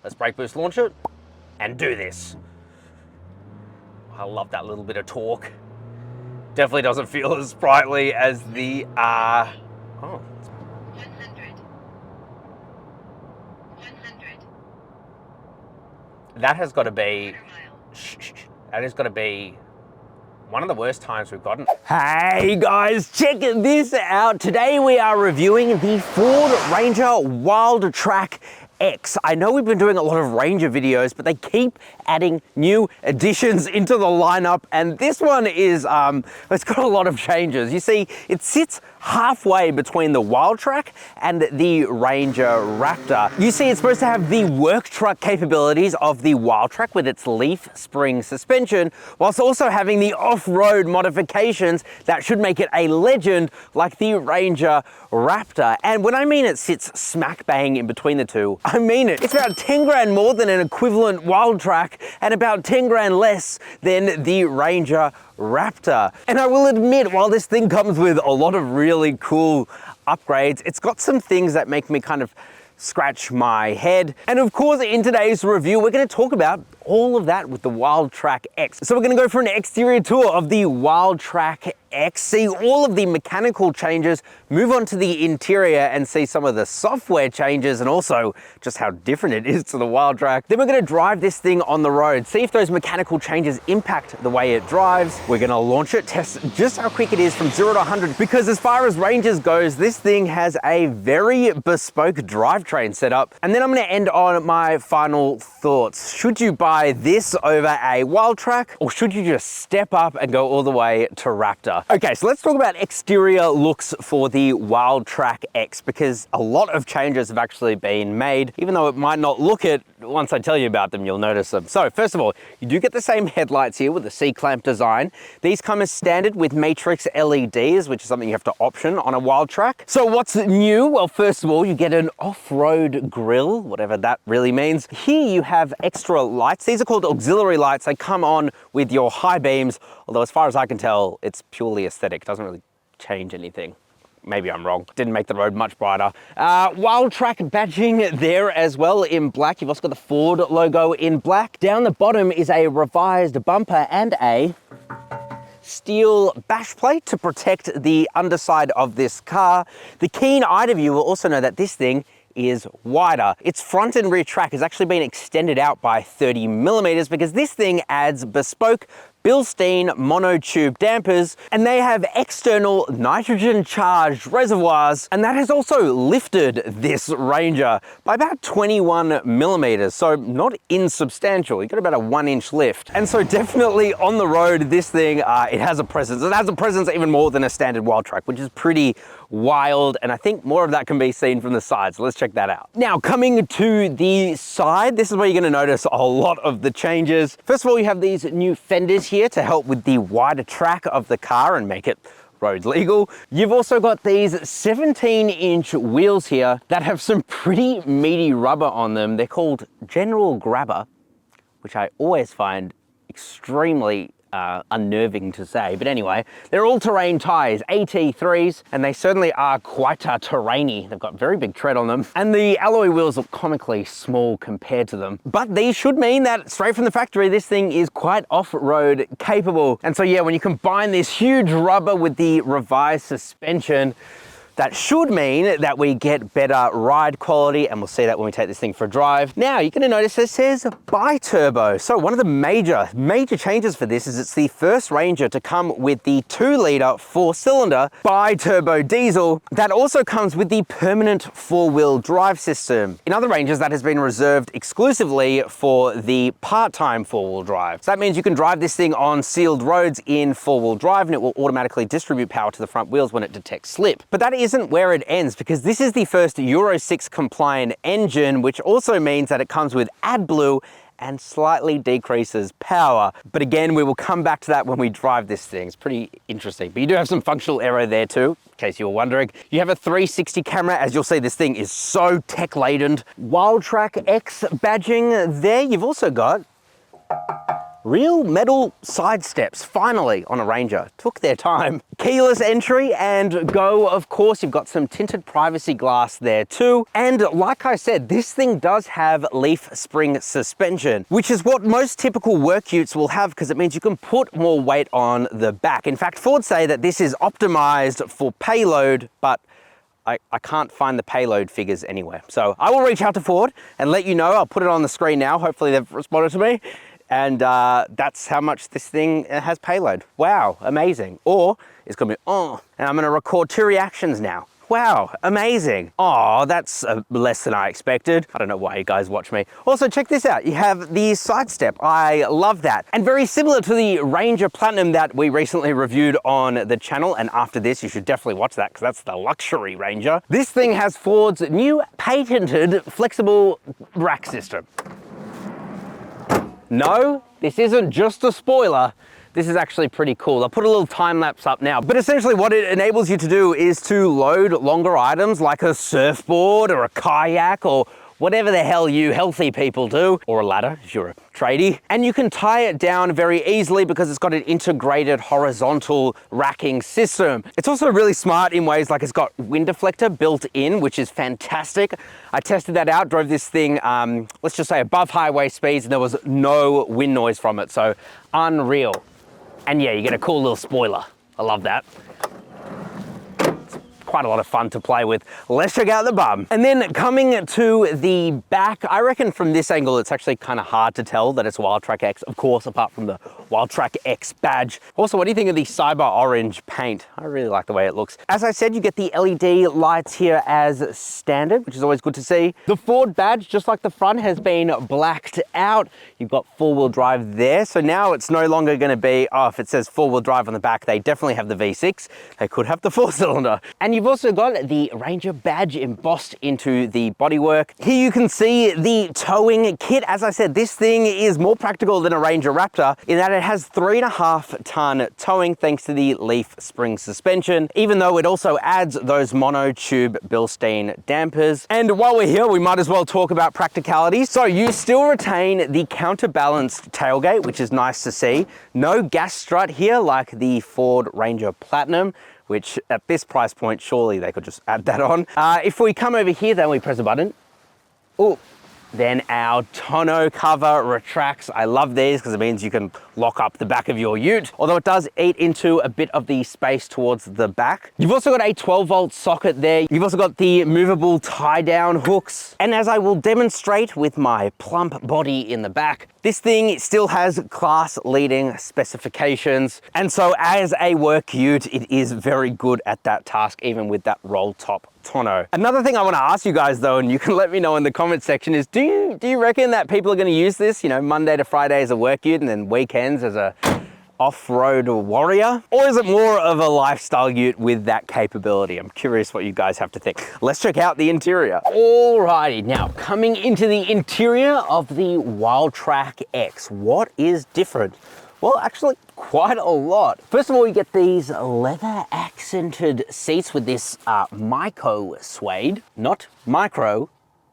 Let's brake boost launch it and do this. I love that little bit of torque. Definitely doesn't feel as sprightly as the, 100. That has got to be, that has got to be one of the worst times we've gotten. Hey guys, check this out. Today we are reviewing the Ford Ranger Wildtrak X. I know we've been doing a lot of Ranger videos, but they keep adding new additions into the lineup, and this one is, it's got a lot of changes. You see, it sits halfway between the Wildtrak and the Ranger Raptor. You see, it's supposed to have the work truck capabilities of the Wildtrak with its leaf spring suspension, whilst also having the off-road modifications that should make it a legend like the Ranger Raptor. And when I mean it sits smack bang in between the two, I mean it. It's about 10 grand more than an equivalent Wildtrak and about 10 grand less than the Ranger Raptor. And I will admit, while this thing comes with a lot of really cool upgrades, it's got some things that make me kind of scratch my head. And of course, in today's review, we're going to talk about all of that with the Wildtrak X. So we're going to go for an exterior tour of the Wildtrak X, see all of the mechanical changes, move on to the interior and see some of the software changes and also just how different it is to the Wildtrak. Then we're going to drive this thing on the road, see if those mechanical changes impact the way it drives. We're going to launch it, test just how quick it is from 0 to 100, because as far as Rangers goes, this thing has a very bespoke drivetrain setup. And then I'm going to end on my final thoughts. Should you buy this over a Wildtrak, or should you just step up and go all the way to Raptor? Okay, so let's talk about exterior looks for the Wildtrak X, because a lot of changes have actually been made. Even though it might not look it, once I tell you about them, you'll notice them. So first of all, you do get the same headlights here with the C-clamp design. These come as standard with matrix LEDs, which is something you have to option on a Wildtrak. So what's new? Well, first of all, you get an off-road grille, whatever that really means. Here you have extra lights. These are called auxiliary lights. They come on with your high beams, although as far as I can tell, it's purely aesthetic. It doesn't really change anything. Maybe I'm wrong. Didn't make the road much brighter. Wildtrak badging there as well in black. You've also got the Ford logo in black. Down the bottom is a revised bumper and a steel bash plate to protect the underside of this car. The keen-eyed of you will also know that this thing is wider. Its front and rear track has actually been extended out by 30 millimeters because this thing adds bespoke Bilstein monotube dampers, and they have external nitrogen charged reservoirs, and that has also lifted this Ranger by about 21 millimeters, so not insubstantial. You got about a 1-inch lift. And so definitely on the road, this thing, it has a presence. It has a presence even more than a standard Wildtrak, which is pretty wild, and I think more of that can be seen from the side, so let's check that out. Now, coming to the side, this is where you're going to notice a lot of the changes. First of all, you have these new fenders here to help with the wider track of the car and make it road legal. You've also got these 17-inch wheels here that have some pretty meaty rubber on them. They're called General Grabber, which I always find extremely unnerving to say, but anyway, they're all-terrain tires, AT3s, and they certainly are quite terrainy. They've got very big tread on them, and the alloy wheels look comically small compared to them. But these should mean that straight from the factory, this thing is quite off-road capable. And so yeah, when you combine this huge rubber with the revised suspension, that should mean that we get better ride quality, and we'll see that when we take this thing for a drive. Now, you're gonna notice it says BiTurbo. So one of the major changes for this is it's the first Ranger to come with the 2-liter 4-cylinder BiTurbo diesel that also comes with the permanent 4-wheel drive system. In other Rangers, that has been reserved exclusively for the part-time 4-wheel drive. So that means you can drive this thing on sealed roads in 4-wheel drive, and it will automatically distribute power to the front wheels when it detects slip. But that isn't where it ends, because this is the first Euro 6 compliant engine, which also means that it comes with AdBlue and slightly decreases power. But again, we will come back to that when we drive this thing. It's pretty interesting. But you do have some functional aero there too, in case you were wondering. You have a 360 camera. As you'll see, this thing is so tech-laden. Wildtrak X badging there. You've also got Real metal side steps, finally, on a Ranger. Took their time. Keyless entry and go, of course. You've got some tinted privacy glass there too. And like I said, this thing does have leaf spring suspension, which is what most typical work utes will have because it means you can put more weight on the back. In fact, Ford say that this is optimized for payload, but I can't find the payload figures anywhere. So I will reach out to Ford and let you know. I'll put it on the screen now. Hopefully they've responded to me. And that's how much this thing has payload. Wow, amazing. Or it's gonna be, oh, and I'm gonna record 2 reactions now. Wow, amazing. Oh, that's less than I expected. I don't know why you guys watch me. Also, check this out. You have the side step. I love that. And very similar to the Ranger Platinum that we recently reviewed on the channel. And after this, you should definitely watch that because that's the luxury Ranger. This thing has Ford's new patented flexible rack system. No, this isn't just a spoiler. This is actually pretty cool. I'll put a little time lapse up now. But essentially what it enables you to do is to load longer items like a surfboard or a kayak or whatever the hell you healthy people do, or a ladder if you're a tradie. And you can tie it down very easily because it's got an integrated horizontal racking system. It's also really smart in ways like it's got wind deflector built in, which is fantastic. I tested that out, drove this thing, let's just say above highway speeds, and there was no wind noise from it. So unreal. And yeah, you get a cool little spoiler. I love that. Quite a lot of fun to play with. Let's check out the bum. And then coming to the back, I reckon from this angle, it's actually kind of hard to tell that it's Wildtrak X, of course, apart from the Wildtrak X badge. Also, what do you think of the cyber orange paint? I really like the way it looks. As I said, you get the LED lights here as standard, which is always good to see. The Ford badge, just like the front, has been blacked out. You've got 4-wheel drive there. So now it's no longer gonna be, oh, if it says 4-wheel drive on the back, they definitely have the V6. They could have the 4-cylinder. And you've also got the Ranger badge embossed into the bodywork. Here you can see the towing kit. As I said, this thing is more practical than a Ranger Raptor in that it has 3.5-ton towing thanks to the leaf spring suspension, even though it also adds those monotube Bilstein dampers. And while we're here, we might as well talk about practicality. So you still retain the counterbalanced tailgate, which is nice to see. No gas strut here like the Ford Ranger Platinum, which at this price point, surely they could just add that on. If we come over here, then we press a button. Oh, then our tonneau cover retracts. I love these because it means you can lock up the back of your ute, although it does eat into a bit of the space towards the back. You've also got a 12-volt socket there. You've also got the movable tie-down hooks. And as I will demonstrate with my plump body in the back, this thing still has class-leading specifications. And so as a work ute, it is very good at that task, even with that roll-top tonneau. Another thing I want to ask you guys though, and you can let me know in the comment section, is do you reckon that people are going to use this, you know, Monday to Friday as a work ute and then weekends as a off-road warrior? Or is it more of a lifestyle ute with that capability? I'm curious what you guys have to think. Let's check out the interior. Alrighty, now coming into the interior of the Wildtrak X, what is different? Well, actually quite a lot. First of all, you get these leather accented seats with this Myco suede, not micro,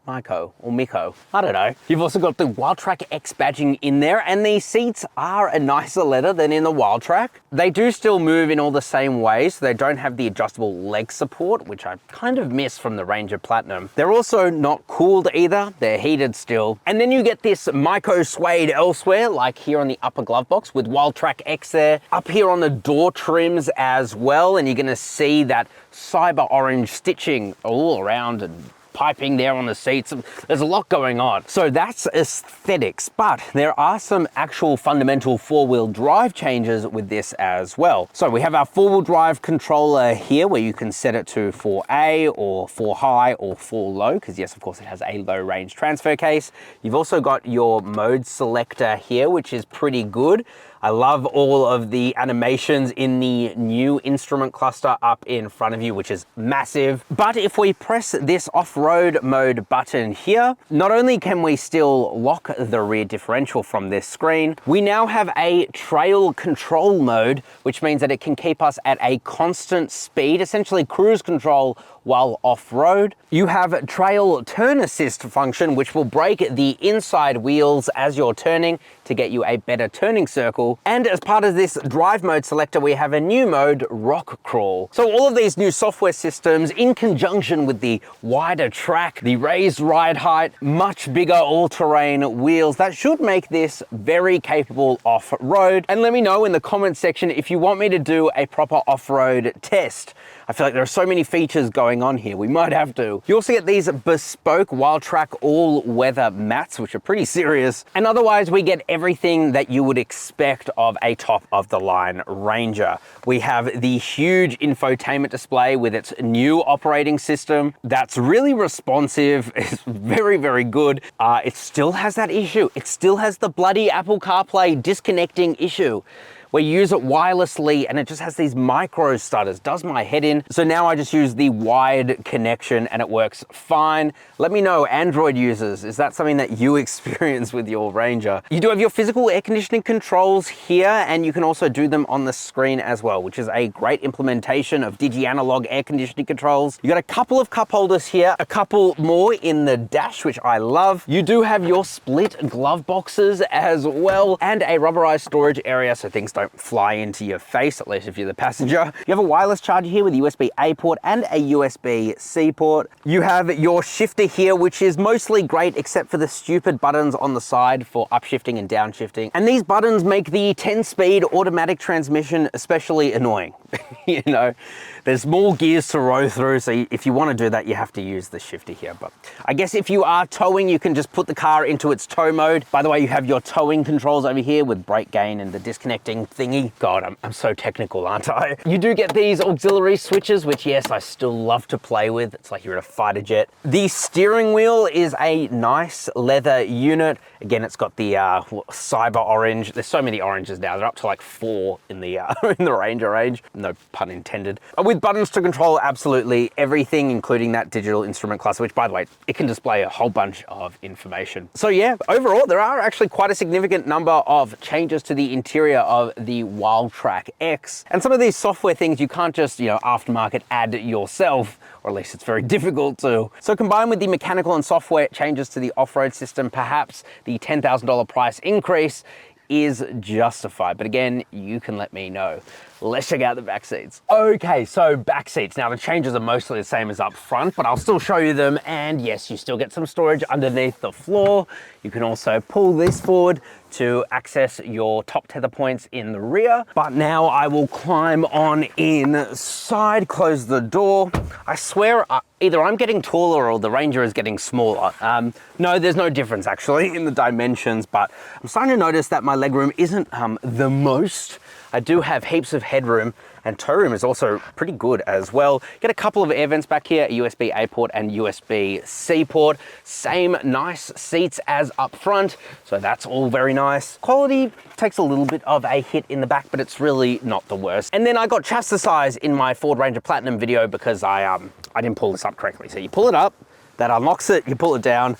Myco or Miko, I don't know. You've also got the Wildtrak X badging in there, and these seats are a nicer leather than in the Wildtrak. They do still move in all the same ways, so they don't have the adjustable leg support, which I kind of miss from the Ranger Platinum. They're also not cooled either, they're heated still. And then you get this Myco suede elsewhere, like here on the upper glove box with Wildtrak X there, up here on the door trims as well, and you're gonna see that cyber orange stitching all around and piping there on the seats. There's a lot going on. So that's aesthetics, but there are some actual fundamental 4-wheel drive changes with this as well. So we have our 4-wheel drive controller here where you can set it to 4A or 4 high or 4 low, because yes, of course it has a low range transfer case. You've also got your mode selector here, which is pretty good. I love all of the animations in the new instrument cluster up in front of you, which is massive. But if we press this off-road mode button here, not only can we still lock the rear differential from this screen, we now have a trail control mode, which means that it can keep us at a constant speed, essentially cruise control while off-road. You have trail turn assist function, which will brake the inside wheels as you're turning to get you a better turning circle. And as part of this drive mode selector, we have a new mode, rock crawl. So all of these new software systems in conjunction with the wider track, the raised ride height, much bigger all-terrain wheels, that should make this very capable off-road. And let me know in the comments section if you want me to do a proper off-road test. I feel like there are so many features going on here, we might have to. You also get these bespoke Wildtrak all-weather mats, which are pretty serious. And otherwise, we get everything that you would expect of a top-of-the-line Ranger. We have the huge infotainment display with its new operating system that's really responsive. It's very, very good. It still has that issue. It still has the bloody Apple CarPlay disconnecting issue, where you use it wirelessly and it just has these micro stutters. Does my head in. So now I just use the wired connection and it works fine. Let me know, Android users, is that something that you experience with your Ranger? You do have your physical air conditioning controls here, and you can also do them on the screen as well, which is a great implementation of digi-analog air conditioning controls. You got a couple of cup holders here, a couple more in the dash, which I love. You do have your split glove boxes as well, and a rubberized storage area so things don't fly into your face, at least if you're the passenger. You have a wireless charger here with a USB-A port and a USB-C port. You have your shifter here, which is mostly great except for the stupid buttons on the side for upshifting and downshifting. And these buttons make the 10-speed automatic transmission especially annoying. You know, there's more gears to row through, so if you want to do that, you have to use the shifter here. But I guess if you are towing, you can just put the car into its tow mode. By the way, you have your towing controls over here with brake gain and the disconnecting thingy. God, I'm so technical, aren't I? You do get these auxiliary switches, which yes, I still love to play with. It's like you're in a fighter jet. The steering wheel is a nice leather unit. Again, it's got the cyber orange. There's so many oranges now. They're up to like 4 in the in the Ranger range. No pun intended. With buttons to control absolutely everything, including that digital instrument cluster, which by the way, it can display a whole bunch of information. So yeah, overall, there are actually quite a significant number of changes to the interior of the Wildtrak X. And some of these software things you can't just, you know, aftermarket add yourself, or at least it's very difficult to. So combined with the mechanical and software changes to the off-road system, perhaps the $10,000 price increase is justified. But again, you can let me know. Let's check out the back seats. Okay, so back seats. Now the changes are mostly the same as up front, but I'll still show you them. And yes, you still get some storage underneath the floor. You can also pull this forward to access your top tether points in the rear. But now I will climb on inside, close the door. I swear, either I'm getting taller or the Ranger is getting smaller. No, there's no difference actually in the dimensions, but I'm starting to notice that my legroom isn't the most. I do have heaps of headroom, and tow room is also pretty good as well. Get a couple of air vents back here, a USB-A port and USB-C port. Same nice seats as up front, so that's all very nice. Quality takes a little bit of a hit in the back, but it's really not the worst. And then I got chastised in my Ford Ranger Platinum video because I didn't pull this up correctly. So you pull it up, that unlocks it, you pull it down,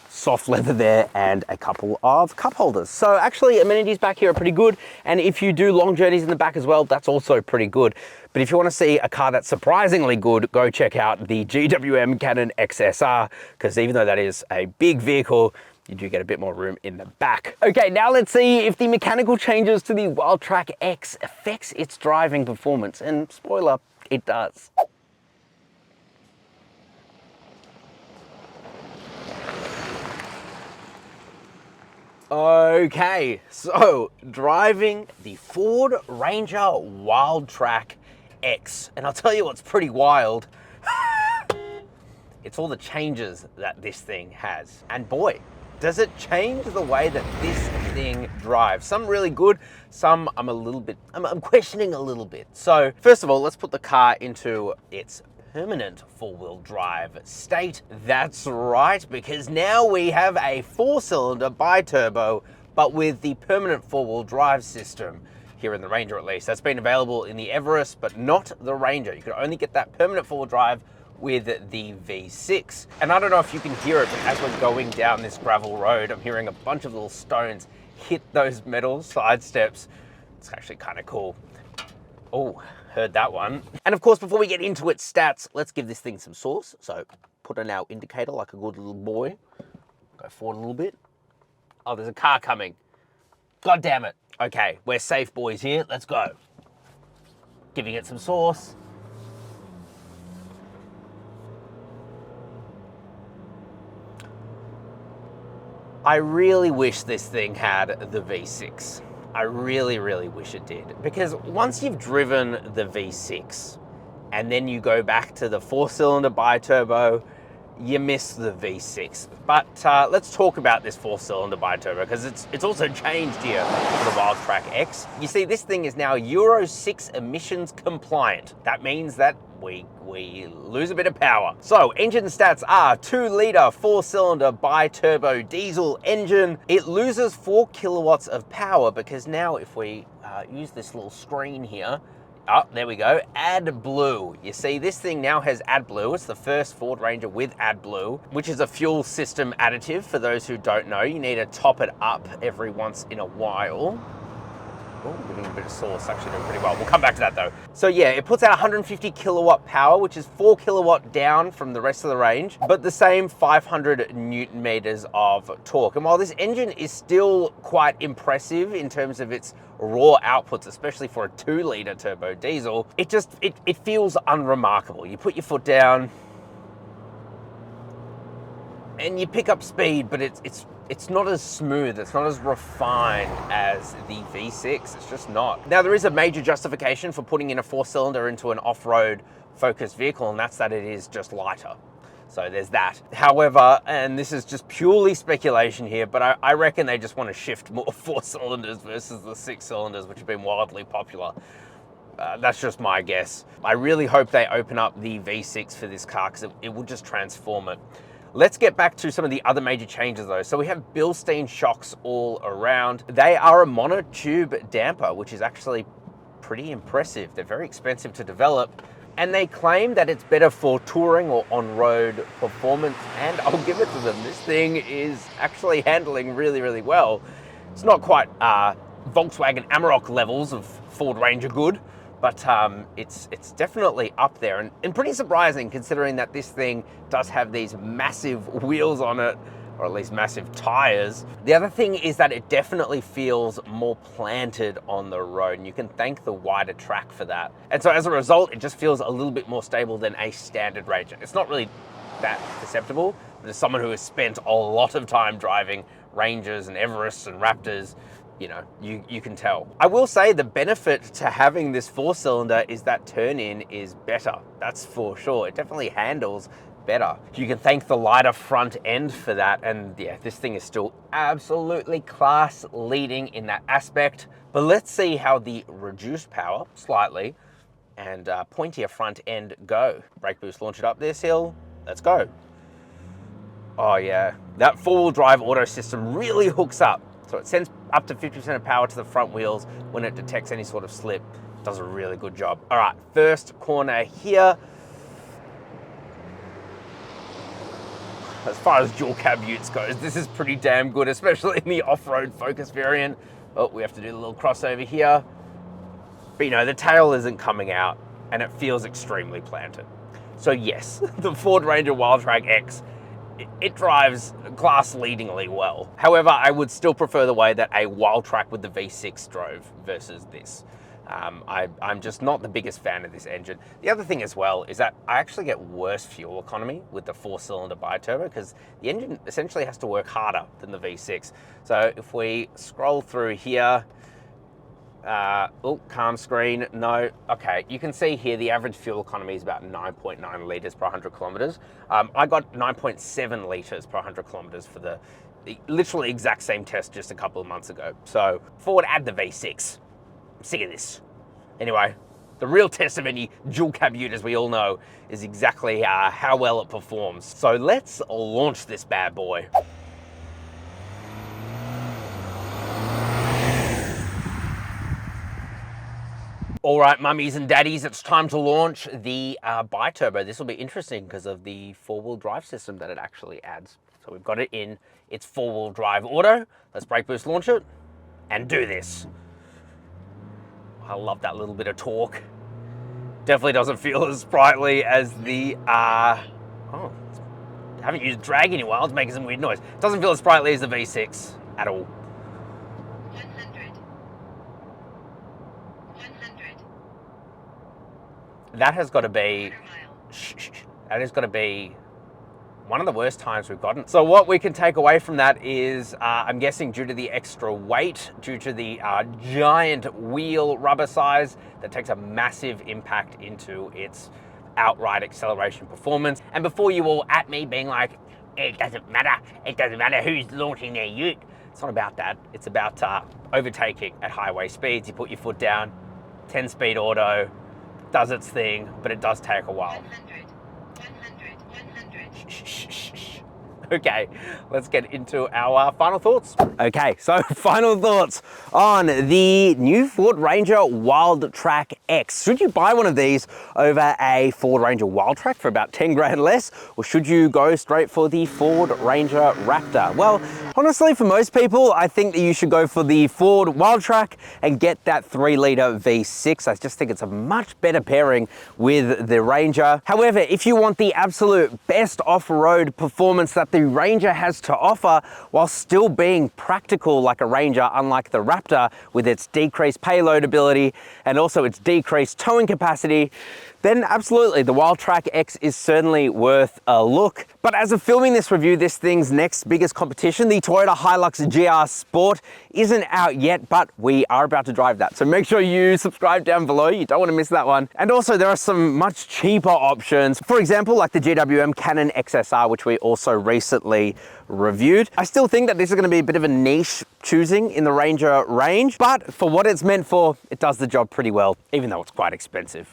soft leather there, and a couple of cup holders. So actually amenities back here are pretty good. And if you do long journeys in the back as well, that's also pretty good. But if you want to see a car that's surprisingly good, go check out the GWM Cannon XSR, because even though that is a big vehicle, you do get a bit more room in the back. Okay, now let's see if the mechanical changes to the Wildtrak X affects its driving performance. And spoiler, it does. Okay, so driving the Ford Ranger Wildtrak X. And I'll tell you what's pretty wild. It's all the changes that this thing has. And boy, does it change the way that this thing drives. Some really good, some I'm questioning a little bit. So first of all, let's put the car into its permanent four-wheel drive state. That's right, because now we have a 4-cylinder BiTurbo, but with the permanent four-wheel drive system here in the Ranger at least. That's been available in the Everest, but not the Ranger. You can only get that permanent four-wheel drive with the V6. And I don't know if you can hear it, but as we're going down this gravel road, I'm hearing a bunch of little stones hit those metal side steps. It's actually kind of cool. Oh, Heard that one. And of course, before we get into its stats, let's give this thing some sauce. So put on our indicator like a good little boy. Go forward a little bit. Oh, there's a car coming. God damn it. Okay, we're safe, boys, here. Let's go. Giving it some sauce. I really wish this thing had the V6. I really, really wish it did. Because once you've driven the V6 and then you go back to the 4-cylinder BiTurbo, you miss the V6. But let's talk about this 4-cylinder BiTurbo because it's also changed here for the Wildtrak X. You see, this thing is now Euro 6 emissions compliant. That means that we lose a bit of power. So engine stats are 2-liter 4-cylinder BiTurbo diesel engine. It loses 4 kilowatts of power because now if we use this little screen here, oh, there we go, AdBlue. You see, this thing now has AdBlue. It's the first Ford Ranger with AdBlue, which is a fuel system additive. For those who don't know, you need to top it up every once in a while. Oh, giving a bit of sauce, actually doing pretty well. We'll come back to that though. So yeah, it puts out 150 kilowatt power, which is 4 kilowatt down from the rest of the range, but the same 500 Newton meters of torque. And while this engine is still quite impressive in terms of its raw outputs, especially for a 2-liter turbo diesel, it feels unremarkable. You put your foot down and you pick up speed, but it's not as smooth, it's not as refined as the V6, it's just not. Now there is a major justification for putting in a 4-cylinder into an off-road focused vehicle, and that's that it is just lighter. So there's that. However, and this is just purely speculation here, but I reckon they just want to shift more 4-cylinders versus the 6-cylinders, which have been wildly popular. That's just my guess. I really hope they open up the V6 for this car because it will just transform it. Let's get back to some of the other major changes though. So we have Bilstein shocks all around. They are a monotube damper, which is actually pretty impressive. They're very expensive to develop, and they claim that it's better for touring or on-road performance, and I'll give it to them. This thing is actually handling really, really well. It's not quite Volkswagen Amarok levels of Ford Ranger good, but it's definitely up there, and pretty surprising considering that this thing does have these massive wheels on it, or at least massive tires. The other thing is that it definitely feels more planted on the road, and you can thank the wider track for that. And so as a result, it just feels a little bit more stable than a standard Ranger. It's not really that perceptible, but as someone who has spent a lot of time driving Rangers and Everests and Raptors, you know, you can tell. I will say the benefit to having this 4-cylinder is that turn-in is better. That's for sure. It definitely handles better. You can thank the lighter front end for that. And yeah, this thing is still absolutely class leading in that aspect. But let's see how the reduced power slightly and pointier front end go. Brake boost, launch it up this hill. Let's go. Oh yeah, that 4-wheel drive auto system really hooks up. So it sends up to 50% of power to the front wheels when it detects any sort of slip. It does a really good job. All right, first corner here. As far as dual cab utes goes, this is pretty damn good, especially in the off-road Focus variant. Oh, we have to do the little crossover here. But you know, the tail isn't coming out and it feels extremely planted. So yes, the Ford Ranger Wildtrak X, it drives class-leadingly well. However, I would still prefer the way that a Wildtrak with the V6 drove versus this. I'm just not the biggest fan of this engine. The other thing as well is that I actually get worse fuel economy with the 4-cylinder BiTurbo because the engine essentially has to work harder than the V6. So if we scroll through here, oh, calm screen, no. Okay, you can see here the average fuel economy is about 9.9 litres per 100 kilometres. I got 9.7 litres per 100 kilometres for the literally exact same test just a couple of months ago. So Ford, add the V6. I'm sick of this. Anyway, the real test of any dual cab ute, as we all know, is exactly how well it performs. So let's launch this bad boy. All right, mummies and daddies, it's time to launch the BiTurbo. This will be interesting because of the 4-wheel drive system that it actually adds. So we've got it in its 4-wheel drive auto. Let's brake boost launch it and do this. I love that little bit of torque. Definitely doesn't feel as sprightly as the, oh, haven't used drag in a while, it's making some weird noise. Doesn't feel as sprightly as the V6 at all. 100. That has got to be, that has got to be one of the worst times we've gotten. So what we can take away from that is, I'm guessing due to the extra weight, due to the giant wheel rubber size, that takes a massive impact into its outright acceleration performance. And before you all at me being like, it doesn't matter who's launching their ute. It's not about that. It's about overtaking at highway speeds. You put your foot down, 10-speed auto, does its thing, but it does take a while. 100. Okay, let's get into our final thoughts. Okay, so final thoughts on the new Ford Ranger Wildtrak X. Should you buy one of these over a Ford Ranger Wildtrak for about 10 grand less, or should you go straight for the Ford Ranger Raptor? Well, honestly, for most people, I think that you should go for the Ford Wildtrak and get that 3-litre V6. I just think it's a much better pairing with the Ranger. However, if you want the absolute best off-road performance that the Ranger has to offer while still being practical like a Ranger, unlike the Raptor with its decreased payload ability and also its decreased towing capacity, then absolutely the Wildtrak X is certainly worth a look. But as of filming this review, this thing's next biggest competition, the Toyota Hilux GR Sport, isn't out yet, but we are about to drive that. So make sure you subscribe down below. You don't want to miss that one. And also there are some much cheaper options. For example, like the GWM Canon XSR, which we also recently reviewed. I still think that this is going to be a bit of a niche choosing in the Ranger range, but for what it's meant for, it does the job pretty well, even though it's quite expensive.